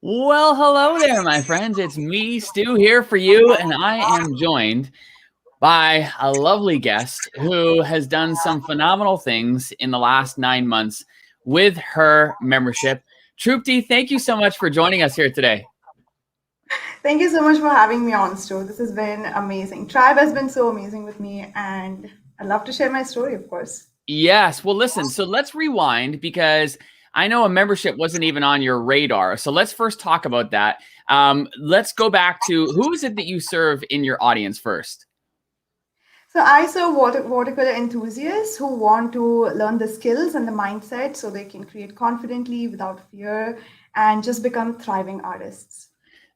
Well, hello there, my friends. It's me, Stu, here for you, and I am joined by a lovely guest who has done some phenomenal things in the last 9 months with her membership. Trupti, thank you so much for joining us here today. Thank you so much for having me on, Stu. This has been amazing. Tribe has been so amazing with me, and I'd love to share my story, of course. Yes. Well, listen, so let's rewind because I know a membership wasn't even on your radar. So let's first talk about that. Let's go back to who is it that you serve in your audience first? So I serve watercolor enthusiasts who want to learn the skills and the mindset so they can create confidently without fear and just become thriving artists.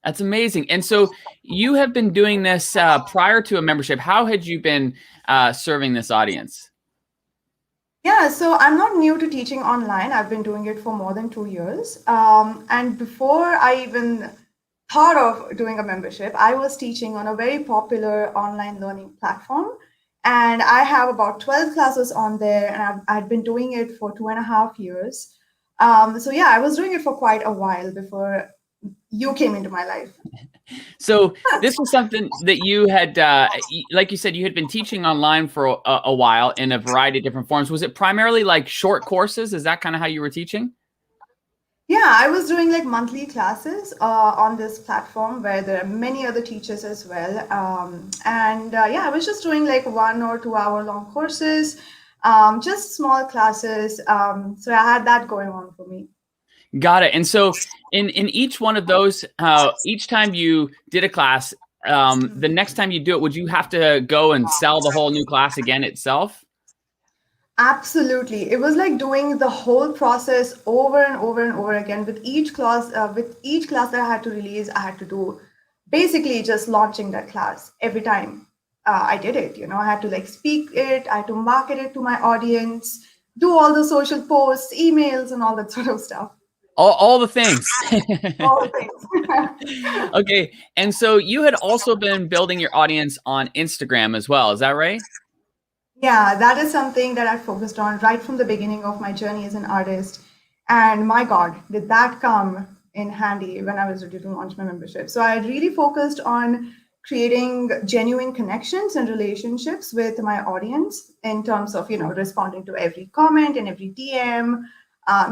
That's amazing. And so you have been doing this prior to a membership. How had you been serving this audience? Yeah, so I'm not new to teaching online. I've been doing it for more than 2 years. And before I even thought of doing a membership, I was teaching on a very popular online learning platform. And I have about 12 classes on there, and I'd been doing it for 2.5 years. So, yeah, I was doing it for quite a while before you came into my life. So this was something that you had, like you said, you had been teaching online for a while in a variety of different forms. Was it primarily like short courses? Is that kind of how you were teaching? Yeah, I was doing like monthly classes on this platform where there are many other teachers as well. And yeah, I was just doing like 1 or 2 hour long courses, just small classes. So I had that going on for me. Got it. And so in each one of those, each time you did a class, the next time you do it, would you have to go and sell the whole new class again itself? Absolutely. It was like doing the whole process over and over and over again with each class that I had to release, I had to do basically just launching that class every time I did it. I had to like speak it, I had to market it to my audience, do all the social posts, emails, and all that sort of stuff. All the things. All the things. Okay. And so you had also been building your audience on Instagram as well. Is that right? Yeah, that is something that I focused on right from the beginning of my journey as an artist. And my God, did that come in handy when I was ready to launch my membership. So I really focused on creating genuine connections and relationships with my audience in terms of, responding to every comment and every DM.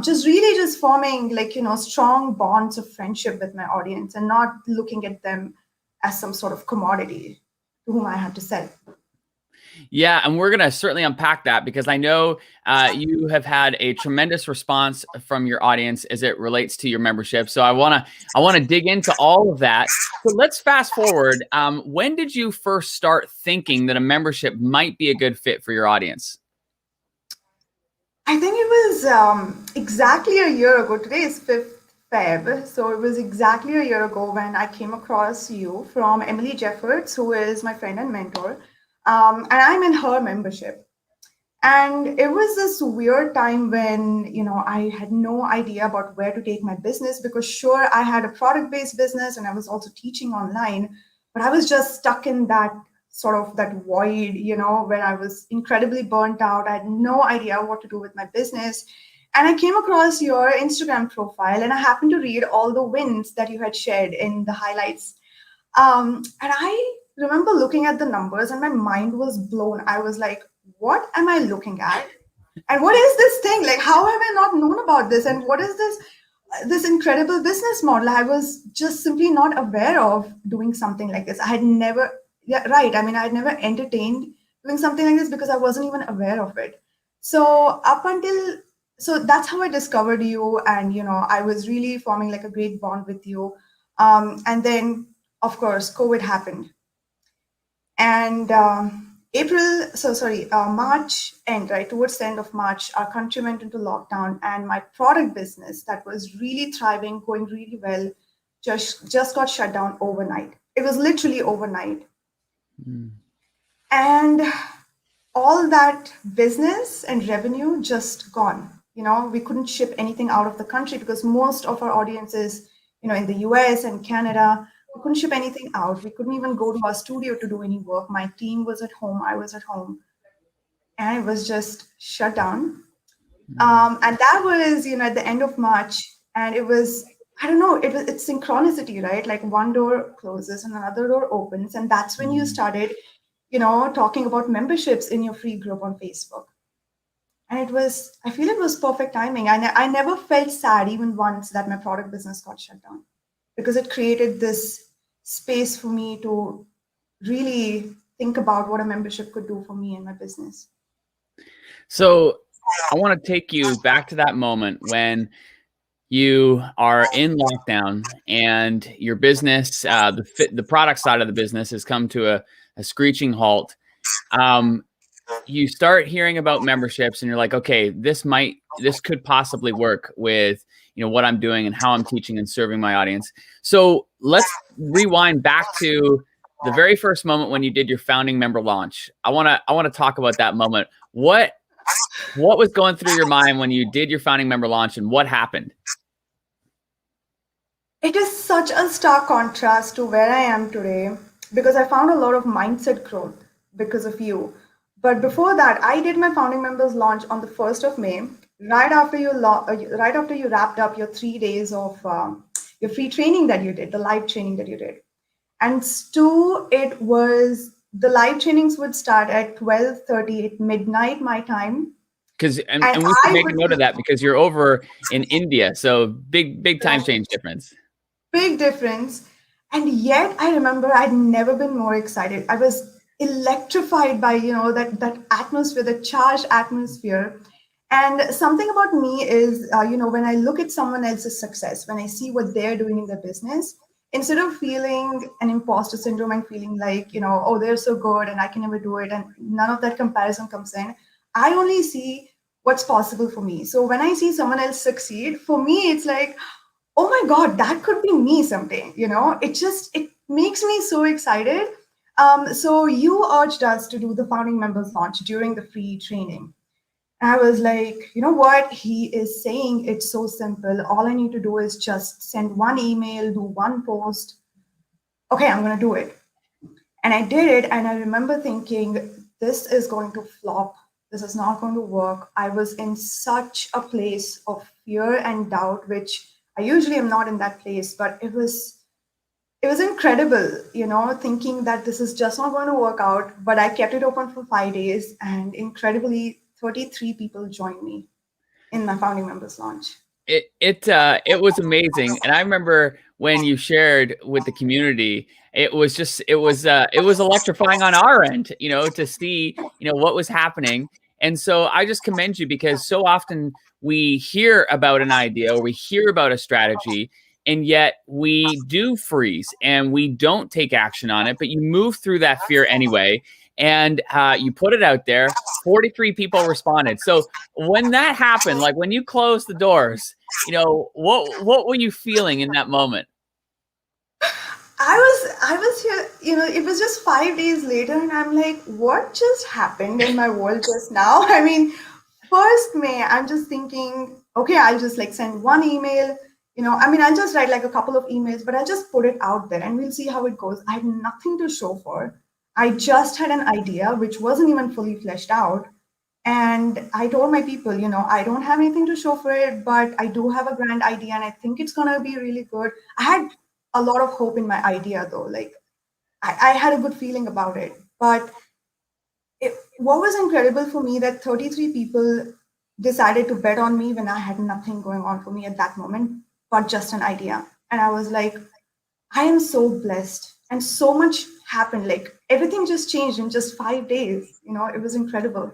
Just really just forming like, strong bonds of friendship with my audience and not looking at them as some sort of commodity to whom I had to sell. Yeah, and we're gonna certainly unpack that because I know you have had a tremendous response from your audience as it relates to your membership. So I wanna dig into all of that. So let's fast forward. When did you first start thinking that a membership might be a good fit for your audience? I think it was exactly a year ago. Today is 5th Feb. So it was exactly a year ago when I came across you from Emily Jeffords, who is my friend and mentor. And I'm in her membership. And it was this weird time when, I had no idea about where to take my business because, sure, I had a product based business and I was also teaching online, but I was just stuck in that sort of that void, where I was incredibly burnt out. I had no idea what to do with my business. And I came across your Instagram profile and I happened to read all the wins that you had shared in the highlights. And I remember looking at the numbers and my mind was blown. I was like, what am I looking at? And what is this thing? Like, how have I not known about this? And what is this incredible business model? I was just simply not aware of doing something like this. I had never, yeah, right. I mean, I had never entertained doing something like this because I wasn't even aware of it. So so that's how I discovered you. And, I was really forming like a great bond with you. And then, of course, COVID happened. And March end, right, towards the end of March, our country went into lockdown, and my product business that was really thriving, going really well, just got shut down overnight. It was literally overnight. Mm. And all that business and revenue just gone. We couldn't ship anything out of the country because most of our audiences, in the US and Canada, we couldn't ship anything out. We couldn't even go to our studio to do any work. My team was at home, I was at home, and it was just shut down. Mm. And that was, at the end of March, and it was I don't know, it's synchronicity, right? Like one door closes and another door opens. And that's when you started, talking about memberships in your free group on Facebook. And I feel it was perfect timing. I never felt sad even once that my product business got shut down because it created this space for me to really think about what a membership could do for me and my business. So I want to take you back to that moment when you are in lockdown and your business, the product side of the business has come to a screeching halt. You start hearing about memberships and you're like, okay, this could possibly work with, what I'm doing and how I'm teaching and serving my audience. So let's rewind back to the very first moment when you did your founding member launch. I want to talk about that moment. What was going through your mind when you did your founding member launch and what happened? It is such a stark contrast to where I am today because I found a lot of mindset growth because of you. But before that, I did my founding members launch on the 1st of May, right after you wrapped up your 3 days of your free training that you did, the live training that you did. And Stu, it was the live trainings would start at 12:30 at midnight my time. And And we should I make a would note of that because you're over in India, so big time change difference. big difference. And yet I remember I'd never been more excited. I was electrified by, that atmosphere, the charged atmosphere. And something about me is, when I look at someone else's success, when I see what they're doing in their business, instead of feeling an imposter syndrome and feeling like, oh, they're so good and I can never do it, and none of that comparison comes in, I only see what's possible for me. So when I see someone else succeed, for me, it's like, oh my god, that could be me someday. It makes me so excited. So you urged us to do the founding members launch during the free training. And I was like, you know what, he is saying it's so simple, all I need to do is just send one email, do one post. Okay, I'm going to do it. And I did it, and I remember thinking, this is going to flop, this is not going to work. I was in such a place of fear and doubt, which I usually am not in that place, but it was incredible, thinking that this is just not going to work out. But I kept it open for 5 days, and incredibly 33 people joined me in my founding members launch. It was amazing, and I remember when you shared with the community, it was electrifying on our end, to see what was happening. And so I just commend you because so often we hear about an idea or we hear about a strategy, and yet we do freeze and we don't take action on it, but you move through that fear anyway, and you put it out there. 43 people responded. So when that happened, like when you closed the doors, what were you feeling in that moment? I was here, it was just 5 days later, and I'm like, what just happened in my world just now? I mean, first May, I'm just thinking, okay, I'll just like send one email, I'll just write like a couple of emails, but I'll just put it out there and we'll see how it goes. I had nothing to show for. I just had an idea which wasn't even fully fleshed out. And I told my people, I don't have anything to show for it, but I do have a grand idea and I think it's going to be really good. I had a lot of hope in my idea, though. Like, I had a good feeling about it. But what was incredible for me that 33 people decided to bet on me when I had nothing going on for me at that moment, but just an idea. And I was like, I am so blessed. And so much happened. Like, everything just changed in just 5 days. It was incredible.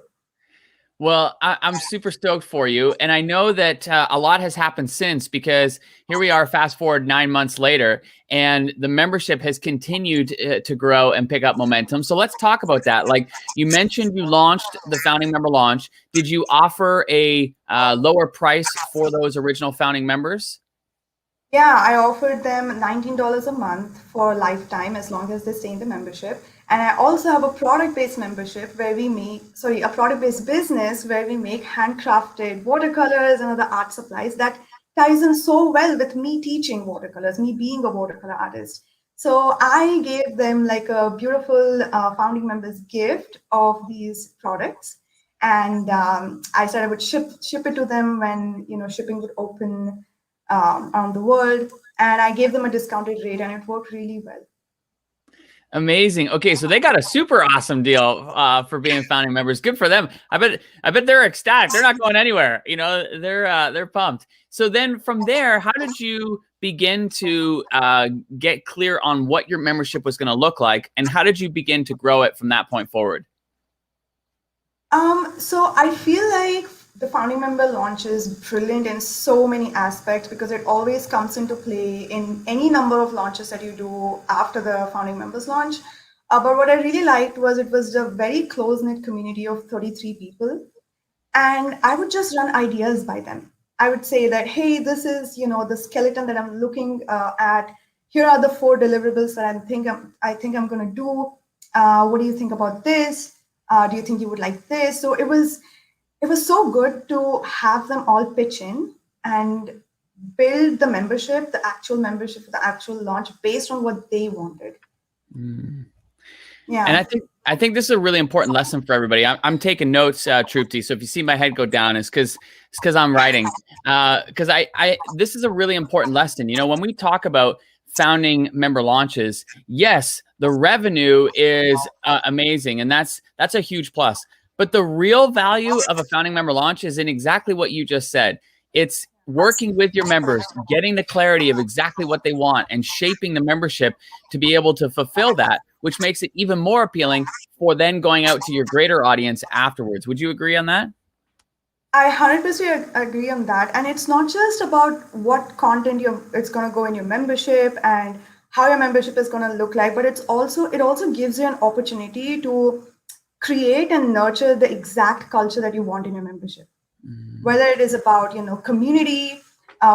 Well, I'm super stoked for you. And I know that a lot has happened since, because here we are, fast forward 9 months later, and the membership has continued to grow and pick up momentum. So let's talk about that. Like you mentioned, you launched the founding member launch. Did you offer a lower price for those original founding members? Yeah, I offered them $19 a month for a lifetime as long as they stay in the membership. And I also have a product-based membership where a product-based business where we make handcrafted watercolors and other art supplies that ties in so well with me teaching watercolors, me being a watercolor artist. So I gave them like a beautiful founding members gift of these products. And I said I would ship it to them when, shipping would open around the world. And I gave them a discounted rate, and it worked really well. Amazing. Okay, so they got a super awesome deal for being founding members. Good for them. I bet they're ecstatic. They're not going anywhere. You know, they're pumped. So then from there, how did you begin to get clear on what your membership was going to look like, and how did you begin to grow it from that point forward? So I feel like the founding member launch is brilliant in so many aspects because it always comes into play in any number of launches that you do after the founding members launch. But what I really liked was it was a very close-knit community of 33 people. And I would just run ideas by them. I would say that, hey, this is, the skeleton that I'm looking at. Here are the 4 deliverables that I think I'm going to do. What do you think about this? Do you think you would like this? So it was so good to have them all pitch in and build the membership, the actual membership for the actual launch based on what they wanted. Yeah. And I think this is a really important lesson for everybody. I'm taking notes, Trupti. So if you see my head go down, it's because I'm writing. Because this is a really important lesson. You know, when we talk about founding member launches, yes, the revenue is amazing, and that's a huge plus. But the real value of a founding member launch is in exactly what you just said. It's working with your members, getting the clarity of exactly what they want, and shaping the membership to be able to fulfill that, which makes it even more appealing for then going out to your greater audience afterwards. Would you agree on that? I 100% agree on that. And it's not just about what content it's going to go in your membership and how your membership is going to look like, but it also gives you an opportunity to create and nurture the exact culture that you want in your membership. Whether it is about, community,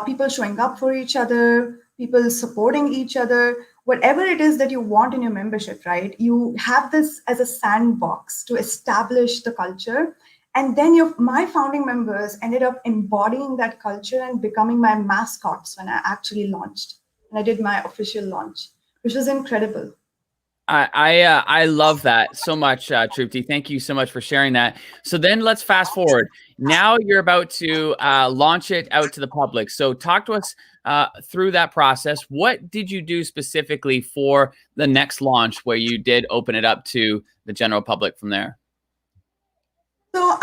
people showing up for each other, people supporting each other, whatever it is that you want in your membership, right? You have this as a sandbox to establish the culture. And then my founding members ended up embodying that culture and becoming my mascots when I actually launched. And I did my official launch, which was incredible. I love that so much, Trupti. Thank you so much for sharing that. So then let's fast forward. Now you're about to launch it out to the public. So talk to us through that process. What did you do specifically for the next launch where you did open it up to the general public from there? So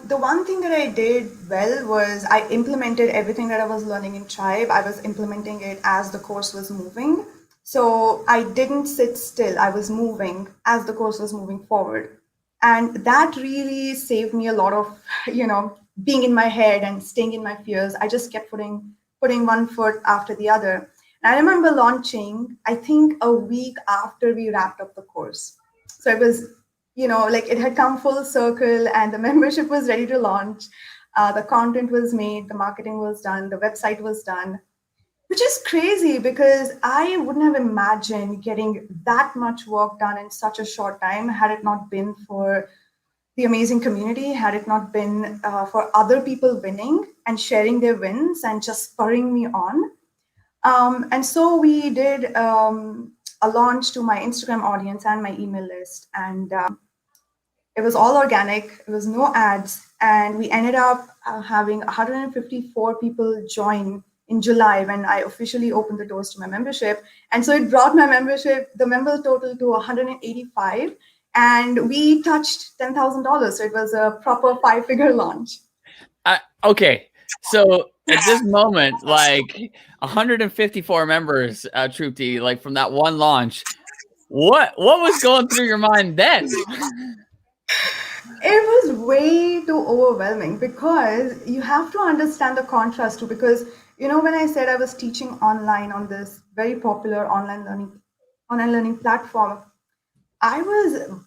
the one thing that I did well was I implemented everything that I was learning in Tribe. I was implementing it as the course was moving. So I didn't sit still. I was moving as the course was moving forward. And that really saved me a lot of, being in my head and staying in my fears. I just kept putting one foot after the other. And I remember launching, I think a week after we wrapped up the course. So it was, it had come full circle and the membership was ready to launch. The content was made, the marketing was done, the website was done. Which is crazy because I wouldn't have imagined getting that much work done in such a short time had it not been for the amazing community, had it not been for other people winning and sharing their wins and just spurring me on. And so we did a launch to my Instagram audience and my email list. And it was all organic. It was no ads. And we ended up having 154 people join in July when I officially opened the doors to my membership. And so it brought my membership, the member total to 185, and we touched $10,000. So it was a proper 5-figure launch. Okay. So at this moment, like 154 members, Trupti, like from that one launch, what was going through your mind then? It was way too overwhelming because you have to understand the contrast too, because when I said I was teaching online on this very popular online learning platform,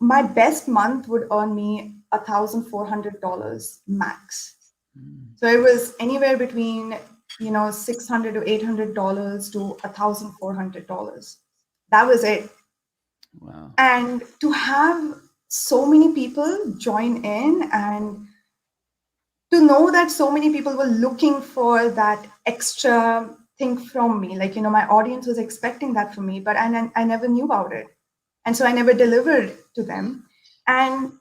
my best month would earn me $1,400 max. So it was anywhere between, $600 to $800 to $1,400. That was it. Wow. And to have so many people join in and to know that so many people were looking for that extra thing from me, like, my audience was expecting that from me, but I never knew about it. And so I never delivered to them. And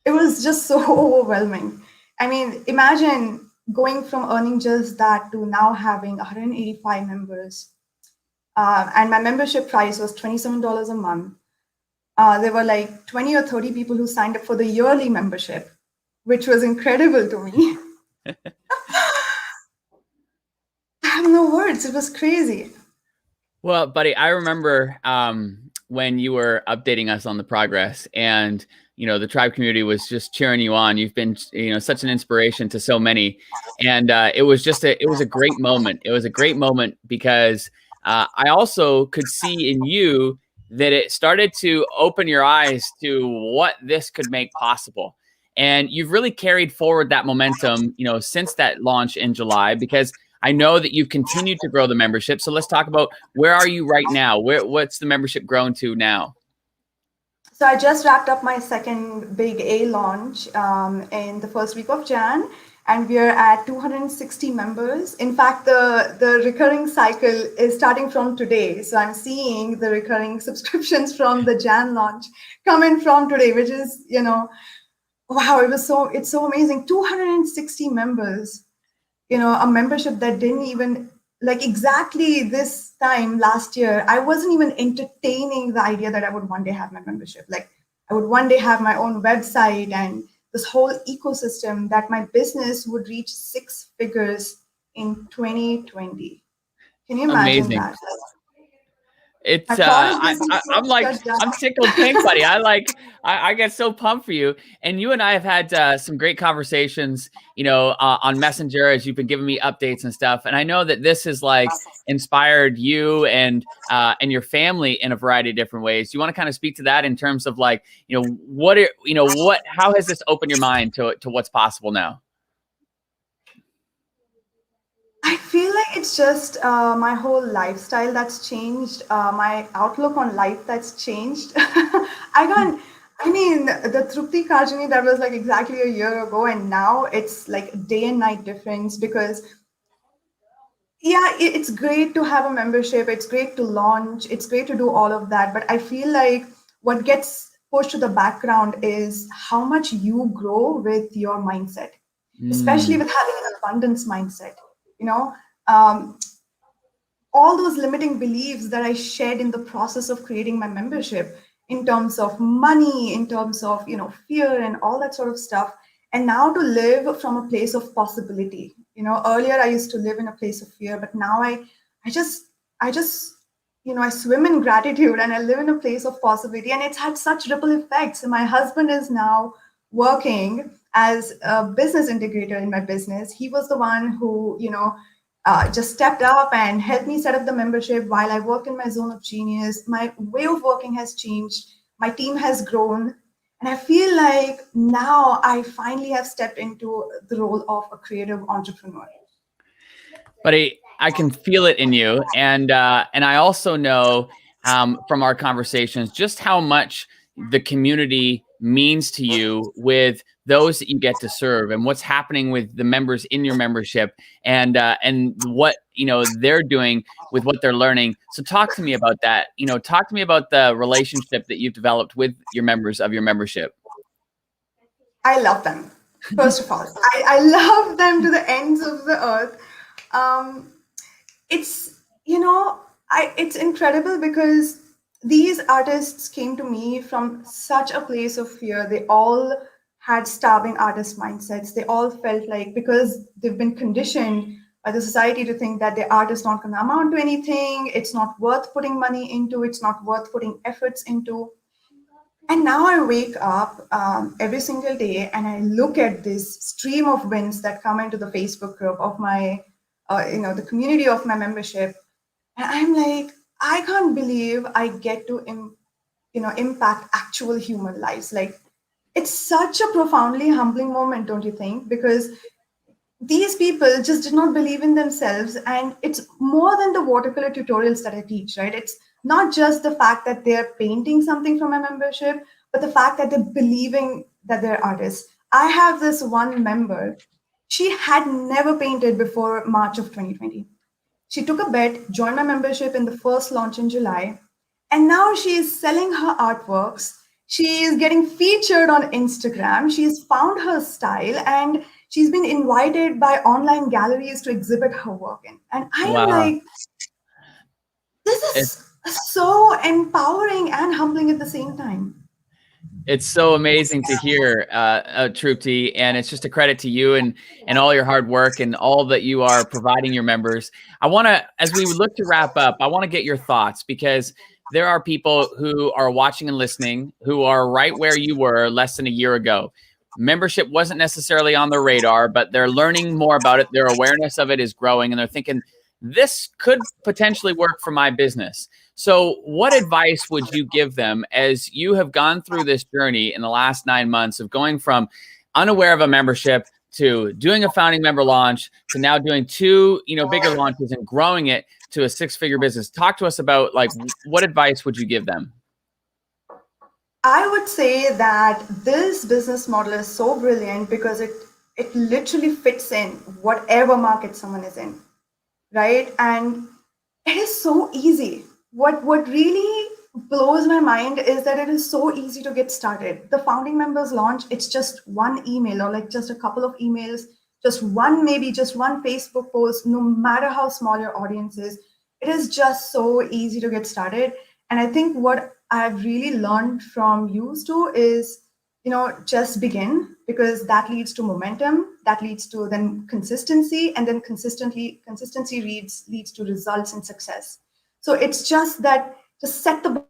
it was just so overwhelming. I mean, imagine going from earning just that to now having 185 members. And my membership price was $27 a month. There were like 20 or 30 people who signed up for the yearly membership, which was incredible to me. I have no words. It was crazy. Well, buddy, I remember when you were updating us on the progress, and the tribe community was just cheering you on. You've been such an inspiration to so many, and it was a great moment. It was a great moment because I also could see in you that it started to open your eyes to what this could make possible. And you've really carried forward that momentum, since that launch in July, because I know that you've continued to grow the membership. So let's talk about, where are you right now? What's the membership grown to now? So I just wrapped up my second big A launch in the first week of Jan, and we're at 260 members. In fact, the recurring cycle is starting from today. So I'm seeing the recurring subscriptions from the Jan launch come in from today, which is, wow, it's so amazing. 260 members. A membership that didn't even, like, exactly this time last year, I wasn't even entertaining the idea that I would one day have my membership. Like, I would one day have my own website and this whole ecosystem, that my business would reach 6 figures in 2020. Can you imagine Amazing. that? It's I'm tickled pink, buddy. I get so pumped for you. And you and I have had some great conversations, on Messenger, as you've been giving me updates and stuff. And I know that this has inspired you and your family in a variety of different ways. Do you want to kind of speak to that in terms of how has this opened your mind to what's possible now? I feel like it's just my whole lifestyle that's changed, my outlook on life that's changed. The Trupti Kajani that was like exactly a year ago, and now it's like day and night difference because, yeah, it's great to have a membership, it's great to launch, it's great to do all of that. But I feel like what gets pushed to the background is how much you grow with your mindset, especially with having an abundance mindset. you know um, all those limiting beliefs that I shared in the process of creating my membership, in terms of money, in terms of fear and all that sort of stuff, and now to live from a place of possibility. Earlier I used to live in a place of fear, but now I just I swim in gratitude and I live in a place of possibility, and it's had such ripple effects. My husband is now working as a business integrator in my business. He was the one who just stepped up and helped me set up the membership while I worked in my zone of genius. My way of working has changed. My team has grown. And I feel like now I finally have stepped into the role of a creative entrepreneur. Buddy, I can feel it in you. And I also know from our conversations just how much the community means to you with those that you get to serve, and what's happening with the members in your membership, and what they're doing with what they're learning. So talk to me about that. Talk to me about the relationship that you've developed with your members of your membership. I love them. First of all, I love them to the ends of the earth. It's it's incredible because these artists came to me from such a place of fear. They all had starving artist mindsets. They all felt like, because they've been conditioned by the society to think that the art is not going to amount to anything, it's not worth putting money into, it's not worth putting efforts into. And now I wake up every single day and I look at this stream of wins that come into the Facebook group of my, the community of my membership. And I'm like, I can't believe I get to, impact actual human lives. Like, it's such a profoundly humbling moment, don't you think? Because these people just did not believe in themselves, and it's more than the watercolor tutorials that I teach, right? It's not just the fact that they're painting something from my membership, but the fact that they're believing that they're artists. I have this one member, she had never painted before March of 2020. She took a bet, joined my membership in the first launch in July, and now she is selling her artworks. She is getting featured on Instagram. She's found her style, and She's been invited by online galleries to exhibit her work in. And I am Wow. like, this It's is so empowering and humbling at the same time. It's so amazing to hear, Trupti, and it's just a credit to you and all your hard work and all that you are providing your members. I want to, as we look to wrap up, I want to get your thoughts, because there are people who are watching and listening who are right where you were less than a year ago. Membership wasn't necessarily on their radar, but they're learning more about it. Their awareness of it is growing, and they're thinking, this could potentially work for my business. So what advice would you give them as you have gone through this journey in the last 9 months of going from unaware of a membership to doing a founding member launch to now doing 2, bigger launches and growing it to a 6-figure business? Talk to us about, like, what advice would you give them? I would say that this business model is so brilliant because it literally fits in whatever market someone is in, right? And it is so easy. What really blows my mind is that it is so easy to get started. The founding members launch, it's just one email or like just a couple of emails, maybe just one Facebook post, no matter how small your audience is. It is just so easy to get started. And I think what I've really learned from you, Stu, is, just begin, because that leads to momentum, that leads to then consistency, and then consistency leads to results and success. So it's just that, just set the.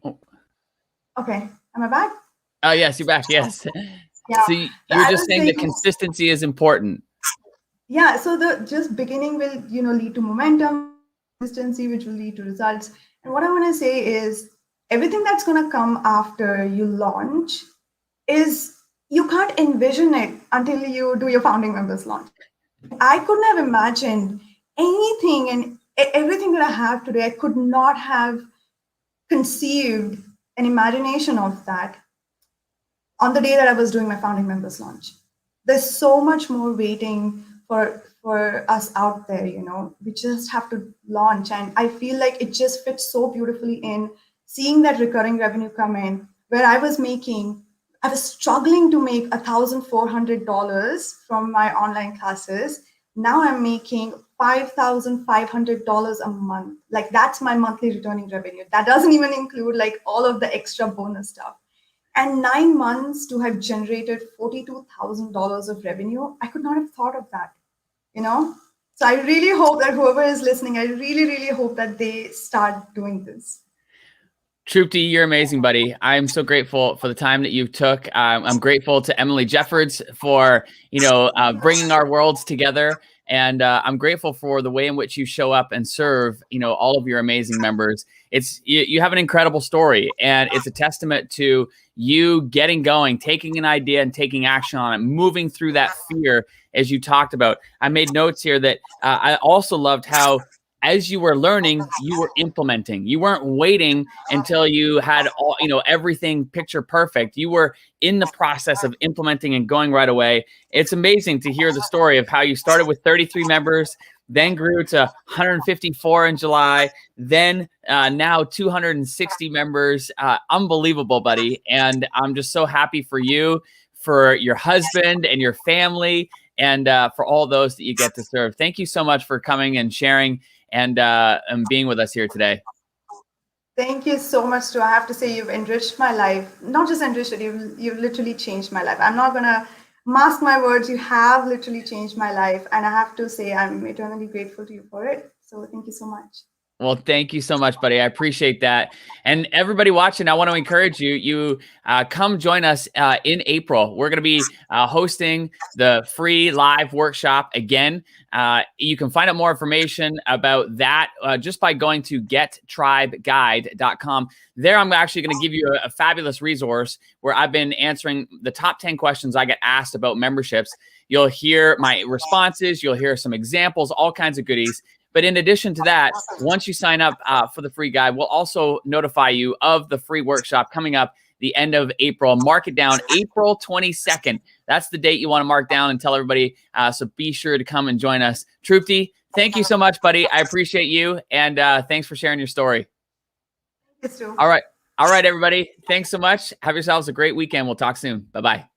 Oh. Okay, am I back? Oh, yes, you're back. Yes. Yeah. So you're just saying that consistency is important. Yeah. So the just beginning will, lead to momentum, consistency, which will lead to results. And what I want to say is everything that's going to come after you launch is, you can't envision it until you do your founding members launch. I couldn't have imagined anything and everything that I have today. I could not have conceived an imagination of that on the day that I was doing my founding members launch. There's so much more waiting for us out there, we just have to launch. And I feel like it just fits so beautifully in seeing that recurring revenue come in, where I was struggling to make $1,400 from my online classes. Now I'm making $5,500 a month. Like, that's my monthly returning revenue. That doesn't even include like all of the extra bonus stuff. And 9 months to have generated $42,000 of revenue, I could not have thought of that, So I really hope that whoever is listening, I really, really hope that they start doing this. Trupti, you're amazing, buddy. I'm so grateful for the time that you took. I'm grateful to Emily Jeffords for, bringing our worlds together. And I'm grateful for the way in which you show up and serve, all of your amazing members. You have an incredible story, and it's a testament to you getting going, taking an idea and taking action on it, moving through that fear, as you talked about. I made notes here that I also loved how, as you were learning, you were implementing. You weren't waiting until you had all, everything picture perfect. You were in the process of implementing and going right away. It's amazing to hear the story of how you started with 33 members, then grew to 154 in July, then now 260 members. Unbelievable, buddy. And I'm just so happy for you, for your husband and your family, and for all those that you get to serve. Thank you so much for coming and sharing and being with us here today. Thank you so much, Stu. I have to say, you've enriched my life. Not just enriched it, you've literally changed my life. I'm not going to mask my words. You have literally changed my life. And I have to say, I'm eternally grateful to you for it. So thank you so much. Well, thank you so much, buddy. I appreciate that. And everybody watching, I want to encourage you, come join us in April. We're going to be hosting the free live workshop again. You can find out more information about that just by going to gettribeguide.com. There, I'm actually going to give you a fabulous resource where I've been answering the top 10 questions I get asked about memberships. You'll hear my responses. You'll hear some examples, all kinds of goodies. But in addition to that, once you sign up for the free guide, we'll also notify you of the free workshop coming up the end of April. Mark it down, April 22nd. That's the date you want to mark down and tell everybody. So be sure to come and join us. Trupti, thank you so much, buddy. I appreciate you. And thanks for sharing your story. It's true. All right. All right, everybody. Thanks so much. Have yourselves a great weekend. We'll talk soon. Bye-bye.